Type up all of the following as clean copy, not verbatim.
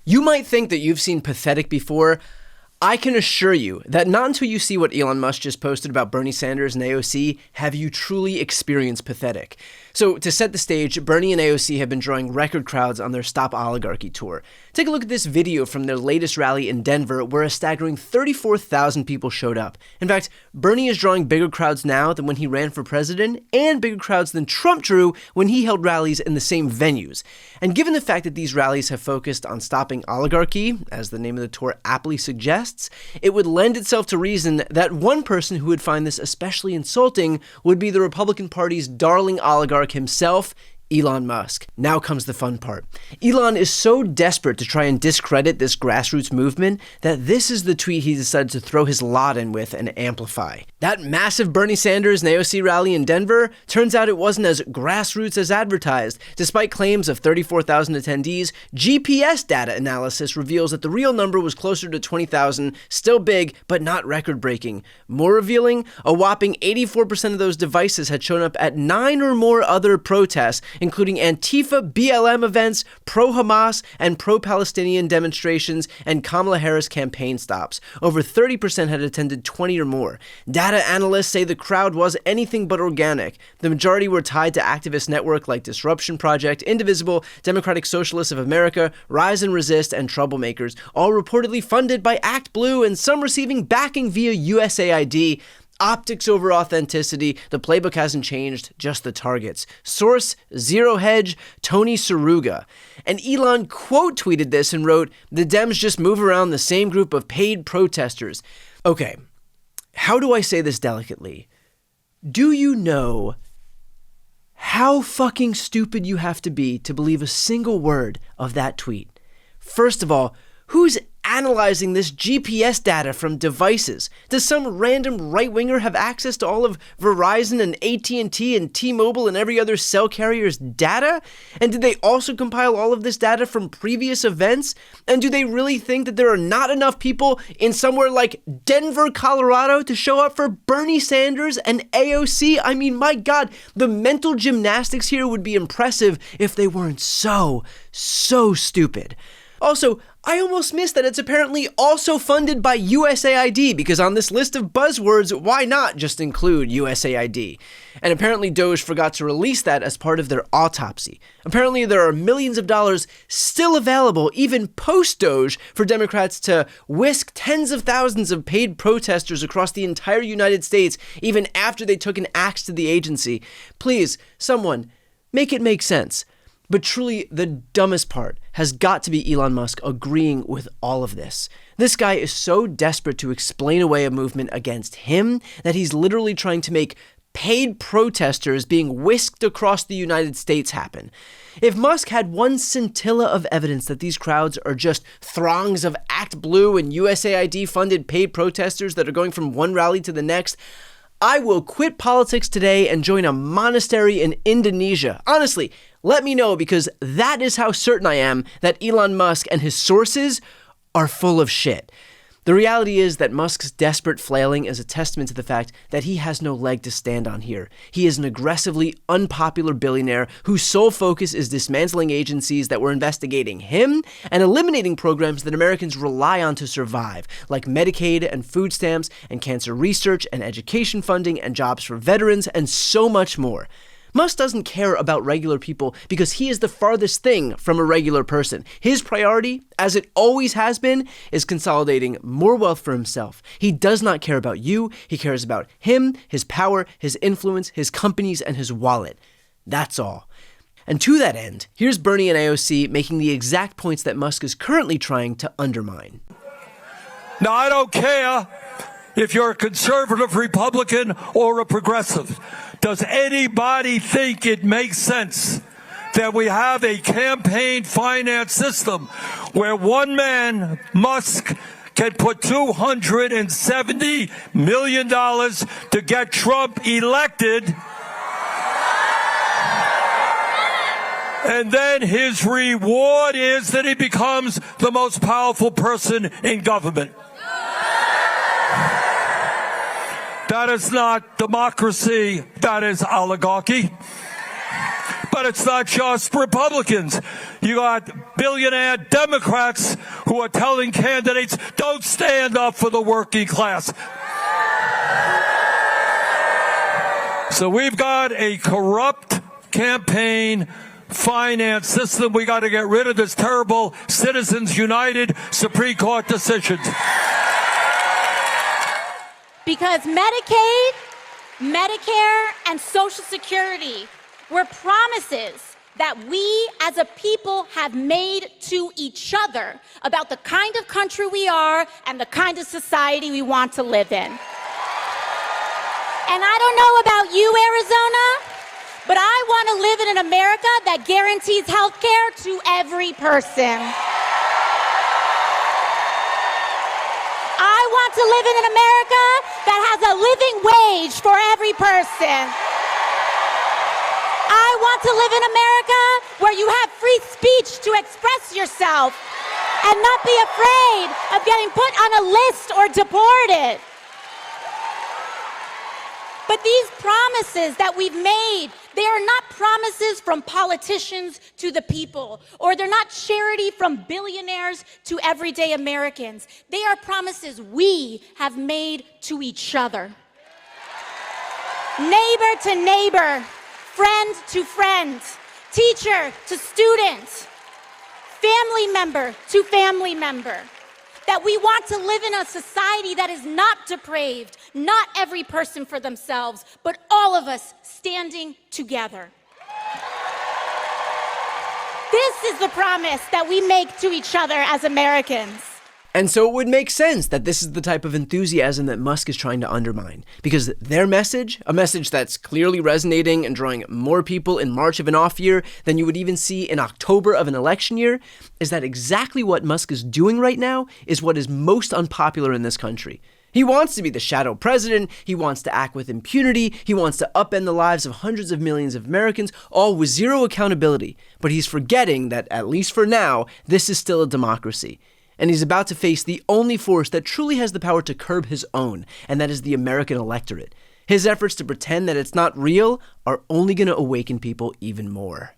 You might think that you've seen pathetic before. I can assure you that not until you see what Elon Musk just posted about Bernie Sanders and AOC have you truly experienced pathetic. So to set the stage, Bernie and AOC have been drawing record crowds on their Stop Oligarchy tour. Take a look at this video from their latest rally in Denver, where a staggering 34,000 people showed up. In fact, Bernie is drawing bigger crowds now than when he ran for president, and bigger crowds than Trump drew when he held rallies in the same venues. And given the fact that these rallies have focused on stopping oligarchy, as the name of the tour aptly suggests, it would lend itself to reason that one person who would find this especially insulting would be the Republican Party's darling oligarch himself, Elon Musk. Now comes the fun part. Elon is so desperate to try and discredit this grassroots movement that this is the tweet he decided to throw his lot in with and amplify. That massive Bernie Sanders and AOC rally in Denver, turns out it wasn't as grassroots as advertised. Despite claims of 34,000 attendees, GPS data analysis reveals that the real number was closer to 20,000, still big, but not record-breaking. More revealing, a whopping 84% of those devices had shown up at 9 or more other protests, including Antifa, BLM events, pro-Hamas, and pro-Palestinian demonstrations, and Kamala Harris campaign stops. Over 30% had attended 20 or more. Data analysts say the crowd was anything but organic. The majority were tied to activist networks like Disruption Project, Indivisible, Democratic Socialists of America, Rise and Resist, and Troublemakers, all reportedly funded by Act Blue and some receiving backing via USAID. Optics over authenticity, the playbook hasn't changed, just the targets. Source, Zero Hedge, Tony Saruga. And Elon quote tweeted this and wrote, "The Dems just move around the same group of paid protesters." Okay, how do I say this delicately? Do you know how fucking stupid you have to be to believe a single word of that tweet? First of all, who's analyzing this GPS data from devices? Does some random right-winger have access to all of Verizon and AT&T and T-Mobile and every other cell carrier's data? And did they also compile all of this data from previous events? And do they really think that there are not enough people in somewhere like Denver, Colorado to show up for Bernie Sanders and AOC? I mean, my God, the mental gymnastics here would be impressive if they weren't so stupid. Also, I almost missed that it's apparently also funded by USAID, because on this list of buzzwords, why not just include USAID? And apparently Doge forgot to release that as part of their autopsy. Apparently there are millions of dollars still available, even post-Doge, for Democrats to whisk tens of thousands of paid protesters across the entire United States, even after they took an axe to the agency. Please, someone, make it make sense. But truly, the dumbest part has got to be Elon Musk agreeing with all of this. This guy is so desperate to explain away a movement against him that he's literally trying to make paid protesters being whisked across the United States happen. If Musk had one scintilla of evidence that these crowds are just throngs of Act Blue and USAID-funded paid protesters that are going from one rally to the next, I will quit politics today and join a monastery in Indonesia. Honestly, let me know, because that is how certain I am that Elon Musk and his sources are full of shit. The reality is that Musk's desperate flailing is a testament to the fact that he has no leg to stand on here. He is an aggressively unpopular billionaire whose sole focus is dismantling agencies that were investigating him and eliminating programs that Americans rely on to survive, like Medicaid and food stamps and cancer research and education funding and jobs for veterans and so much more. Musk doesn't care about regular people because he is the farthest thing from a regular person. His priority, as it always has been, is consolidating more wealth for himself. He does not care about you. He cares about him, his power, his influence, his companies, and his wallet. That's all. And to that end, here's Bernie and AOC making the exact points that Musk is currently trying to undermine. Now, I don't care if you're a conservative Republican or a progressive. Does anybody think it makes sense that we have a campaign finance system where one man, Musk, can put $270 million to get Trump elected, and then his reward is that he becomes the most powerful person in government? That is not democracy, that is oligarchy. But it's not just Republicans. You got billionaire Democrats who are telling candidates, don't stand up for the working class. So we've got a corrupt campaign finance system. We got to get rid of this terrible Citizens United Supreme Court decisions. Because Medicaid, Medicare, and Social Security were promises that we as a people have made to each other about the kind of country we are and the kind of society we want to live in. And I don't know about you, Arizona, but I want to live in an America that guarantees health care to every person. I want to live in an America that has a living wage for every person. I want to live in America where you have free speech to express yourself and not be afraid of getting put on a list or deported. But these promises that we've made, they are not promises from politicians to the people, or they're not charity from billionaires to everyday Americans. They are promises we have made to each other. Neighbor to neighbor, friend to friend, teacher to student, family member to family member. That we want to live in a society that is not depraved, not every person for themselves, but all of us standing together. This is the promise that we make to each other as Americans. And so it would make sense that this is the type of enthusiasm that Musk is trying to undermine, because their message, a message that's clearly resonating and drawing more people in March of an off year than you would even see in October of an election year, is that exactly what Musk is doing right now is what is most unpopular in this country. He wants to be the shadow president, he wants to act with impunity, he wants to upend the lives of hundreds of millions of Americans, all with zero accountability. But he's forgetting that, at least for now, this is still a democracy. And he's about to face the only force that truly has the power to curb his own, and that is the American electorate. His efforts to pretend that it's not real are only going to awaken people even more.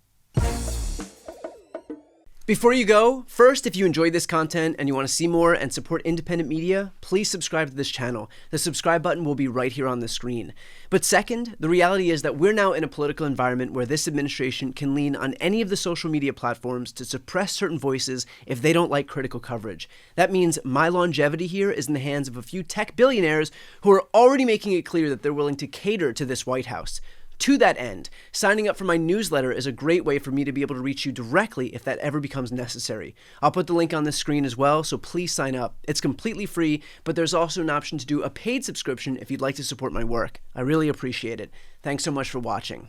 Before you go, first, if you enjoyed this content and you want to see more and support independent media, please subscribe to this channel. The subscribe button will be right here on the screen. But second, the reality is that we're now in a political environment where this administration can lean on any of the social media platforms to suppress certain voices if they don't like critical coverage. That means my longevity here is in the hands of a few tech billionaires who are already making it clear that they're willing to cater to this White House. To that end, signing up for my newsletter is a great way for me to be able to reach you directly if that ever becomes necessary. I'll put the link on the screen as well, so please sign up. It's completely free, but there's also an option to do a paid subscription if you'd like to support my work. I really appreciate it. Thanks so much for watching.